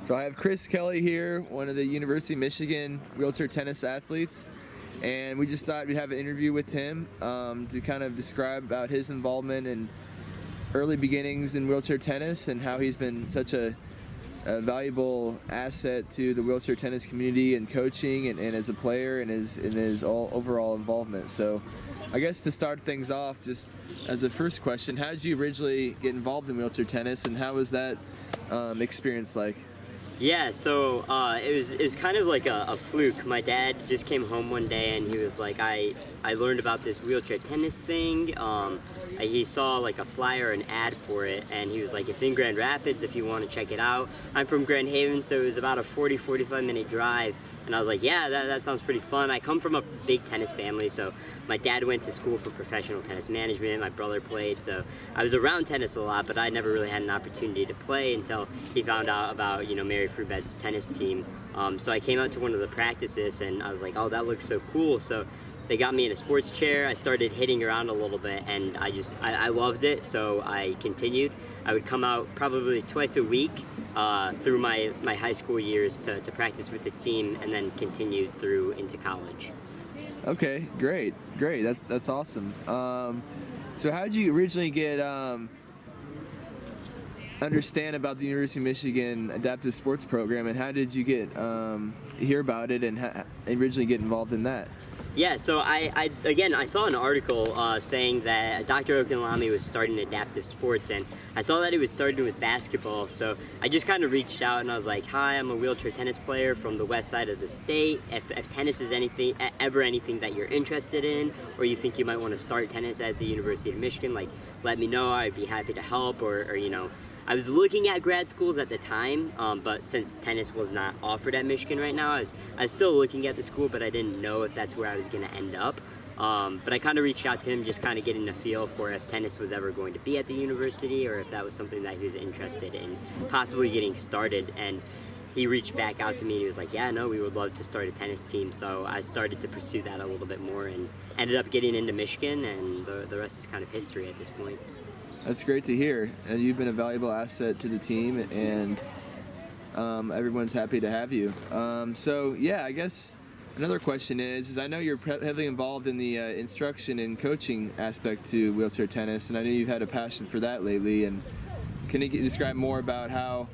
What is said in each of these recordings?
So I have Chris Kelley here, one of the University of Michigan wheelchair tennis athletes, and we just thought we'd have an interview with him to kind of describe about his involvement and early beginnings in wheelchair tennis and how he's been such a valuable asset to the wheelchair tennis community and coaching and as a player and his overall involvement. So I guess to start things off, just as a first question, how did you originally get involved in wheelchair tennis, and how was that experience like? Yeah, so it was kind of like a fluke. My dad just came home one day and he was like, I learned about this wheelchair tennis thing. He saw like a flyer, an ad for it, and he was like, it's in Grand Rapids if you want to check it out. I'm from Grand Haven, so it was about a 45 minute drive. And I was like, yeah, that sounds pretty fun. I come from a big tennis family, so my dad went to school for professional tennis management. My brother played, so I was around tennis a lot, but I never really had an opportunity to play until he found out about, Mary Free Bed's tennis team. So I came out to one of the practices, and I was like, oh, that looks so cool. So they got me in a sports chair. I started hitting around a little bit, and I loved it, so I continued. I would come out probably twice a week through my high school years to practice with the team, and then continued through into college. Okay, great. That's awesome. So how did you originally get understand about the University of Michigan Adaptive Sports Program, and how did you get hear about it and originally get involved in that? Yeah, so I saw an article saying that Dr. Okunlami was starting adaptive sports, and I saw that he was starting with basketball, so I just kind of reached out and I was like, hi, I'm a wheelchair tennis player from the west side of the state. If tennis is ever anything that you're interested in, or you think you might want to start tennis at the University of Michigan, like, let me know. I'd be happy to help, or I was looking at grad schools at the time, but since tennis was not offered at Michigan right now, I was still looking at the school, but I didn't know if that's where I was going to end up. But I kind of reached out to him, just kind of getting a feel for if tennis was ever going to be at the university, or if that was something that he was interested in possibly getting started. And he reached back out to me and he was like, yeah, no, we would love to start a tennis team. So I started to pursue that a little bit more and ended up getting into Michigan, and the rest is kind of history at this point. That's great to hear, and you've been a valuable asset to the team, and everyone's happy to have you. So yeah, I guess another question is I know you're heavily involved in the instruction and coaching aspect to wheelchair tennis, and I know you've had a passion for that lately. And can you describe more about how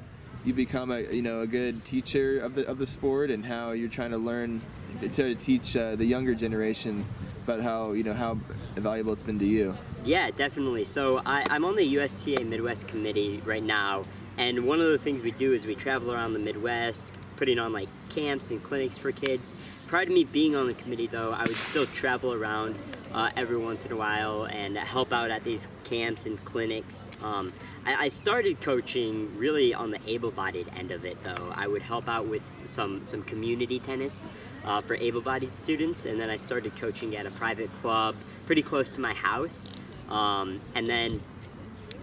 you become a good teacher of the sport, and how you're trying to learn to teach the younger generation about how valuable it's been to you? Yeah, definitely. So I'm on the USTA Midwest Committee right now, and one of the things we do is we travel around the Midwest, putting on like camps and clinics for kids. Prior to me being on the committee, though, I would still travel around every once in a while and help out at these camps and clinics. I started coaching really on the able-bodied end of it, though. I would help out with some community tennis for able-bodied students, and then I started coaching at a private club pretty close to my house. And then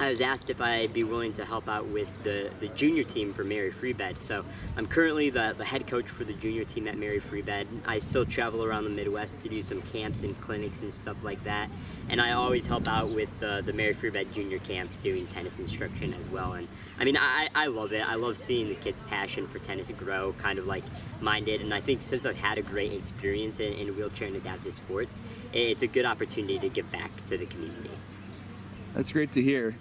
I was asked if I'd be willing to help out with the junior team for Mary Free Bed. So I'm currently the head coach for the junior team at Mary Free Bed. I still travel around the Midwest to do some camps and clinics and stuff like that. And I always help out with the Mary Free Bed junior camp doing tennis instruction as well. And I mean, I love it. I love seeing the kids' passion for tennis grow, kind of like mine did. And I think since I've had a great experience in wheelchair and adaptive sports, it's a good opportunity to give back to the community. That's great to hear.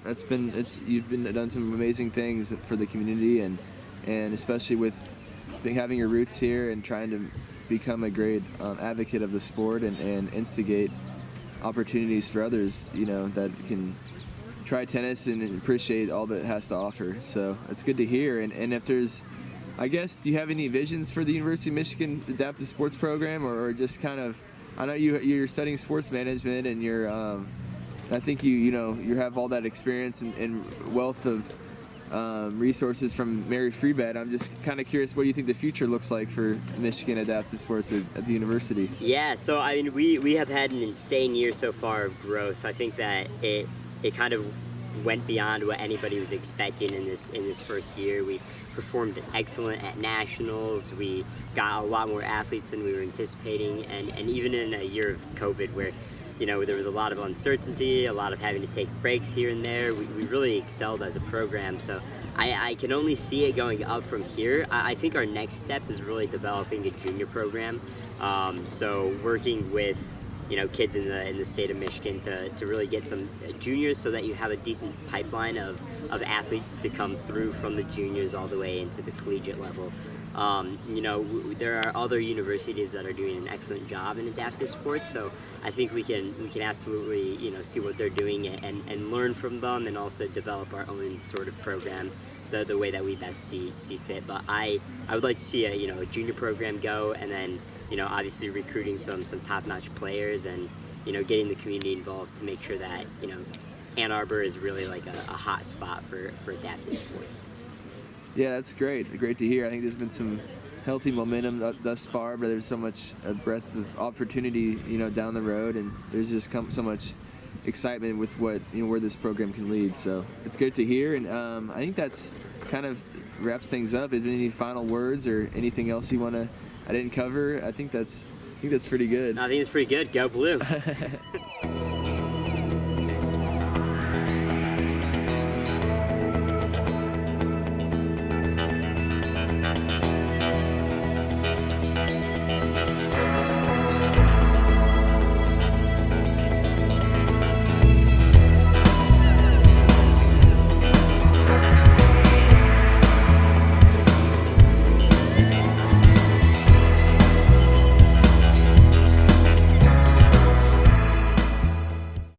You've done some amazing things for the community, and especially with having your roots here and trying to become a great advocate of the sport and instigate opportunities for others, that can try tennis and appreciate all that it has to offer. So it's good to hear. And if there's, I guess, do you have any visions for the University of Michigan Adaptive Sports Program, or just kind of, I know you're studying sports management, and you're I think you have all that experience and wealth of resources from Mary Free Bed. I'm just kind of curious, what do you think the future looks like for Michigan Adaptive Sports at the university? Yeah, so I mean, we have had an insane year so far of growth. I think that it kind of went beyond what anybody was expecting in this first year. We performed excellent at nationals. We got a lot more athletes than we were anticipating, and even in a year of COVID where there was a lot of uncertainty, a lot of having to take breaks here and there. We really excelled as a program, so I can only see it going up from here. I think our next step is really developing a junior program. So working with kids in the state of Michigan to really get some juniors, so that you have a decent pipeline of athletes to come through from the juniors all the way into the collegiate level. There are other universities that are doing an excellent job in adaptive sports, so I think we can absolutely see what they're doing and learn from them, and also develop our own sort of program the way that we best see fit. But I would like to see a junior program go, and then obviously recruiting some top-notch players, and getting the community involved to make sure that Ann Arbor is really like a hot spot for adaptive sports. Yeah, that's great. Great to hear. I think there's been some healthy momentum thus far, but there's so much breadth of opportunity, down the road, and there's just so much excitement with what where this program can lead. So it's good to hear, and I think that's kind of wraps things up. Is there any final words or anything else I didn't cover? I think that's pretty good. No, I think it's pretty good. Go Blue.